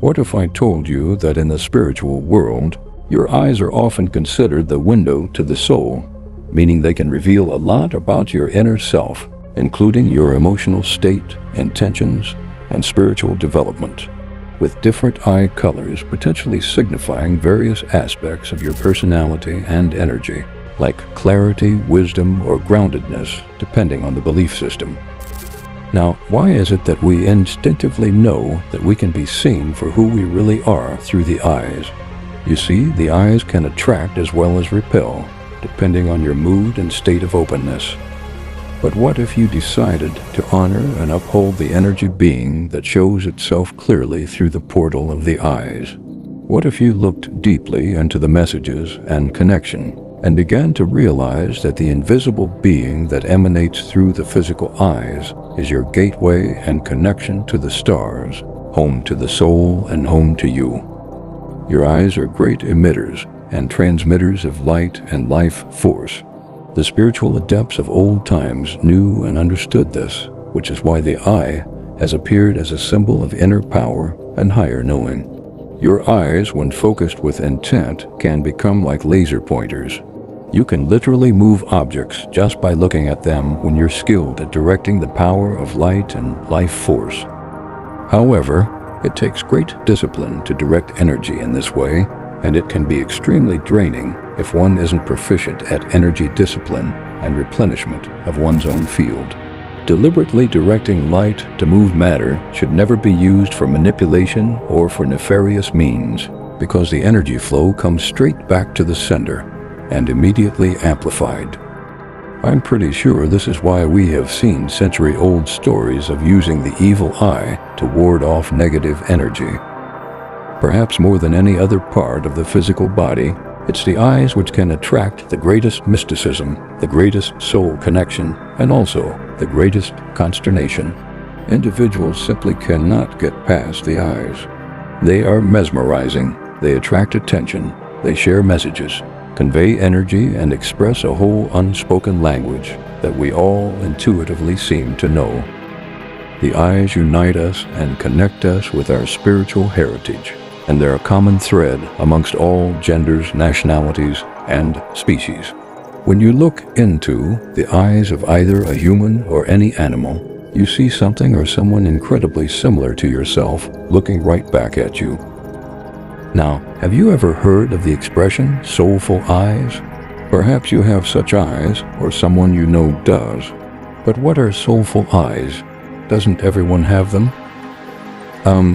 What if I told you that in the spiritual world, your eyes are often considered the window to the soul, meaning they can reveal a lot about your inner self, including your emotional state, intentions, and spiritual development, with different eye colors potentially signifying various aspects of your personality and energy, like clarity, wisdom, or groundedness, depending on the belief system. Now, why is it that we instinctively know that we can be seen for who we really are through the eyes? You see, the eyes can attract as well as repel, depending on your mood and state of openness. But what if you decided to honor and uphold the energy being that shows itself clearly through the portal of the eyes? What if you looked deeply into the messages and connection and began to realize that the invisible being that emanates through the physical eyes is your gateway and connection to the stars, home to the soul and home to you? Your eyes are great emitters and transmitters of light and life force. The spiritual adepts of old times knew and understood this, which is why the eye has appeared as a symbol of inner power and higher knowing. Your eyes, when focused with intent, can become like laser pointers. You can literally move objects just by looking at them when you're skilled at directing the power of light and life force. However, it takes great discipline to direct energy in this way, and it can be extremely draining if one isn't proficient at energy discipline and replenishment of one's own field. Deliberately directing light to move matter should never be used for manipulation or for nefarious means, because the energy flow comes straight back to the sender and immediately amplified. I'm pretty sure this is why we have seen century-old stories of using the evil eye to ward off negative energy. Perhaps more than any other part of the physical body, it's the eyes which can attract the greatest mysticism, the greatest soul connection, and also the greatest consternation. Individuals simply cannot get past the eyes. They are mesmerizing, they attract attention, they share messages, convey energy, and express a whole unspoken language that we all intuitively seem to know. The eyes unite us and connect us with our spiritual heritage, and they're a common thread amongst all genders, nationalities, and species. When you look into the eyes of either a human or any animal, you see something or someone incredibly similar to yourself looking right back at you. Now, have you ever heard of the expression soulful eyes? Perhaps you have such eyes, or someone you know does. But what are soulful eyes? Doesn't everyone have them?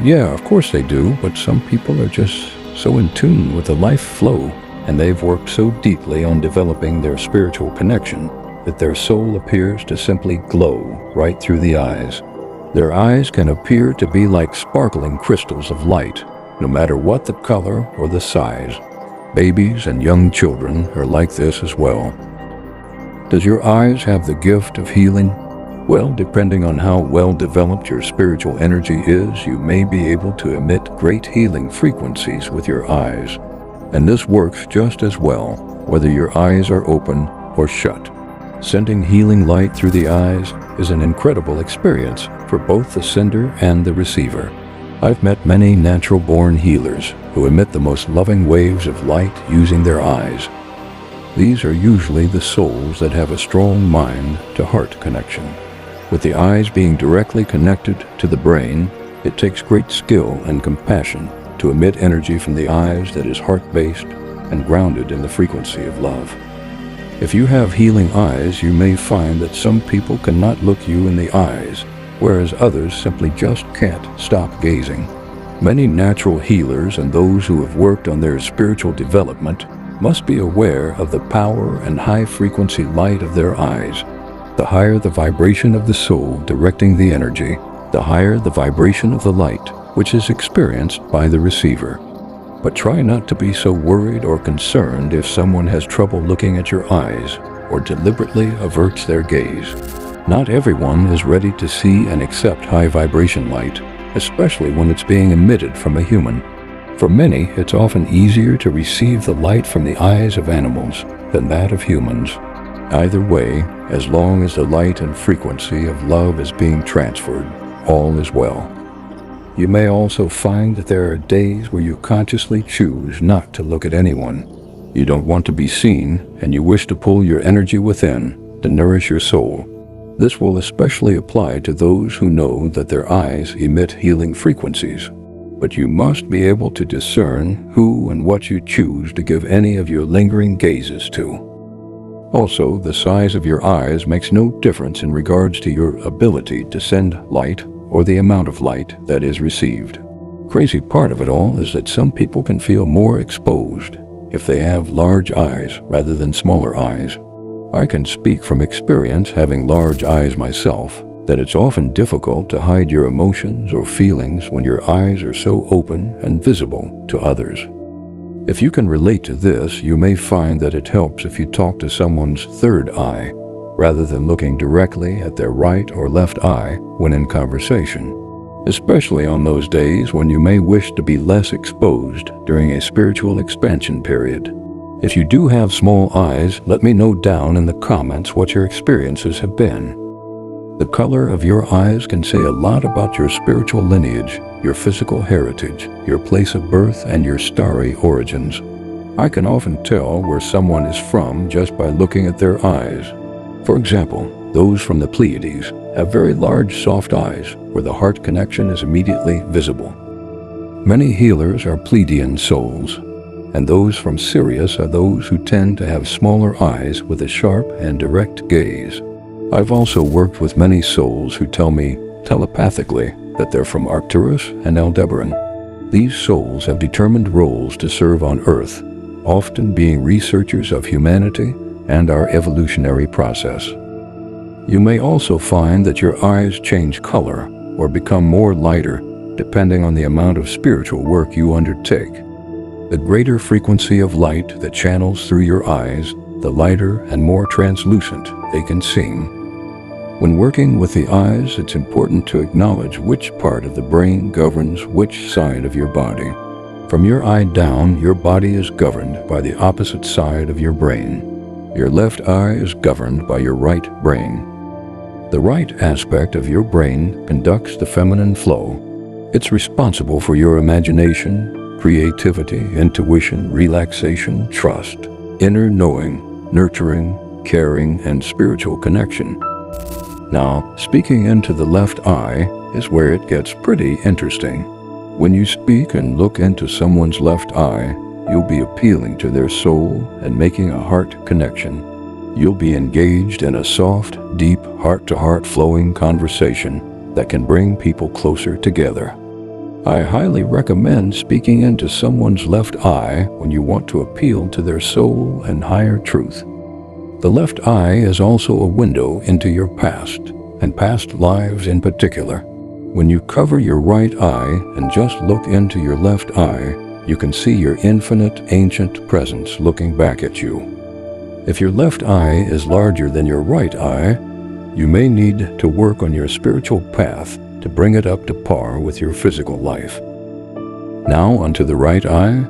Yeah, of course they do, but some people are just so in tune with the life flow, and they've worked so deeply on developing their spiritual connection that their soul appears to simply glow right through the eyes. Their eyes can appear to be like sparkling crystals of light, no matter what the color or the size. Babies and young children are like this as well. Does your eyes have the gift of healing? Well, depending on how well developed your spiritual energy is, you may be able to emit great healing frequencies with your eyes. And this works just as well, whether your eyes are open or shut. Sending healing light through the eyes is an incredible experience for both the sender and the receiver. I've met many natural-born healers who emit the most loving waves of light using their eyes. These are usually the souls that have a strong mind-to-heart connection. With the eyes being directly connected to the brain, it takes great skill and compassion to emit energy from the eyes that is heart-based and grounded in the frequency of love. If you have healing eyes, you may find that some people cannot look you in the eyes, whereas others simply just can't stop gazing. Many natural healers and those who have worked on their spiritual development must be aware of the power and high-frequency light of their eyes. The higher the vibration of the soul directing the energy, the higher the vibration of the light, which is experienced by the receiver. But try not to be so worried or concerned if someone has trouble looking at your eyes or deliberately averts their gaze. Not everyone is ready to see and accept high vibration light, especially when it's being emitted from a human. For many, it's often easier to receive the light from the eyes of animals than that of humans. Either way, as long as the light and frequency of love is being transferred, all is well. You may also find that there are days where you consciously choose not to look at anyone. You don't want to be seen, and you wish to pull your energy within to nourish your soul. This will especially apply to those who know that their eyes emit healing frequencies. But you must be able to discern who and what you choose to give any of your lingering gazes to. Also, the size of your eyes makes no difference in regards to your ability to send light or the amount of light that is received. Crazy part of it all is that some people can feel more exposed if they have large eyes rather than smaller eyes. I can speak from experience, having large eyes myself, that it's often difficult to hide your emotions or feelings when your eyes are so open and visible to others. If you can relate to this, you may find that it helps if you talk to someone's third eye, rather than looking directly at their right or left eye when in conversation, especially on those days when you may wish to be less exposed during a spiritual expansion period. If you do have small eyes, let me know down in the comments what your experiences have been. The color of your eyes can say a lot about your spiritual lineage, your physical heritage, your place of birth, and your starry origins. I can often tell where someone is from just by looking at their eyes. For example, those from the Pleiades have very large, soft eyes where the heart connection is immediately visible. Many healers are Pleiadian souls, and those from Sirius are those who tend to have smaller eyes with a sharp and direct gaze. I've also worked with many souls who tell me telepathically that they're from Arcturus and Aldebaran. These souls have determined roles to serve on Earth, often being researchers of humanity and our evolutionary process. You may also find that your eyes change color or become more lighter depending on the amount of spiritual work you undertake. The greater frequency of light that channels through your eyes, the lighter and more translucent they can seem. When working with the eyes, it's important to acknowledge which part of the brain governs which side of your body. From your eye down, your body is governed by the opposite side of your brain. Your left eye is governed by your right brain. The right aspect of your brain conducts the feminine flow. It's responsible for your imagination, creativity, intuition, relaxation, trust, inner knowing, nurturing, caring, and spiritual connection. Now, speaking into the left eye is where it gets pretty interesting. When you speak and look into someone's left eye, you'll be appealing to their soul and making a heart connection. You'll be engaged in a soft, deep, heart-to-heart flowing conversation that can bring people closer together. I highly recommend speaking into someone's left eye when you want to appeal to their soul and higher truth. The left eye is also a window into your past, and past lives in particular. When you cover your right eye and just look into your left eye, you can see your infinite, ancient presence looking back at you. If your left eye is larger than your right eye, you may need to work on your spiritual path to bring it up to par with your physical life. Now onto the right eye.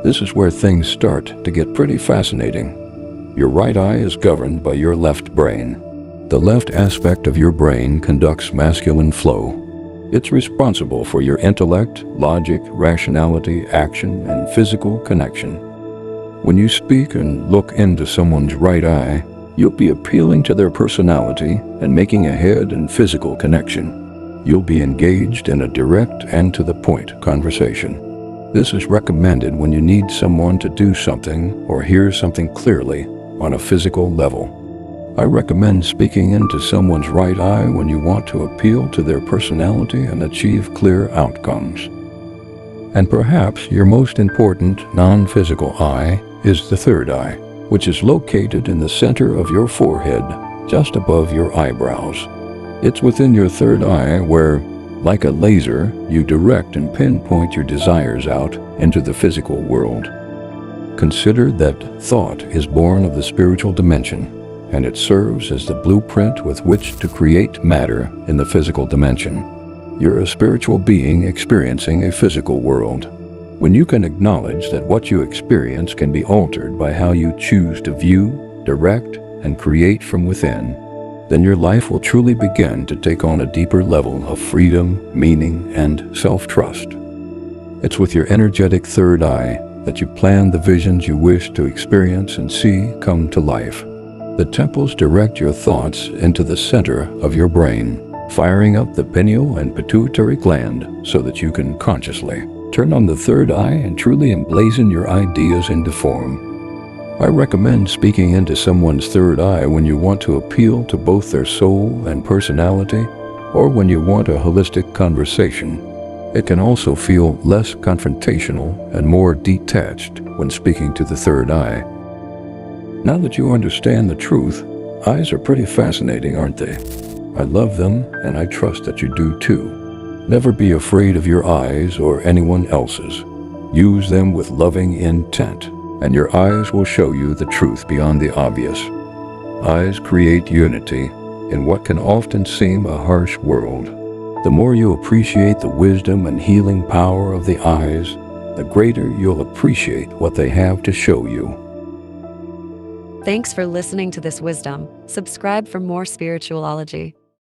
This is where things start to get pretty fascinating. Your right eye is governed by your left brain. The left aspect of your brain conducts masculine flow. It's responsible for your intellect, logic, rationality, action, and physical connection. When you speak and look into someone's right eye, you'll be appealing to their personality and making a head and physical connection. You'll be engaged in a direct and to-the-point conversation. This is recommended when you need someone to do something or hear something clearly on a physical level. I recommend speaking into someone's right eye when you want to appeal to their personality and achieve clear outcomes. And perhaps your most important non-physical eye is the third eye, which is located in the center of your forehead, just above your eyebrows. It's within your third eye where, like a laser, you direct and pinpoint your desires out into the physical world. Consider that thought is born of the spiritual dimension, and it serves as the blueprint with which to create matter in the physical dimension. You're a spiritual being experiencing a physical world. When you can acknowledge that what you experience can be altered by how you choose to view, direct, and create from within, then your life will truly begin to take on a deeper level of freedom, meaning, and self-trust. It's with your energetic third eye that you plan the visions you wish to experience and see come to life. The temples direct your thoughts into the center of your brain, firing up the pineal and pituitary gland so that you can consciously turn on the third eye and truly emblazon your ideas into form. I recommend speaking into someone's third eye when you want to appeal to both their soul and personality, or when you want a holistic conversation. It can also feel less confrontational and more detached when speaking to the third eye. Now that you understand the truth, eyes are pretty fascinating, aren't they? I love them, and I trust that you do too. Never be afraid of your eyes or anyone else's. Use them with loving intent, and your eyes will show you the truth beyond the obvious. Eyes create unity in what can often seem a harsh world. The more you appreciate the wisdom and healing power of the eyes, the greater you'll appreciate what they have to show you. Thanks for listening to this wisdom. Subscribe for more spiritualology.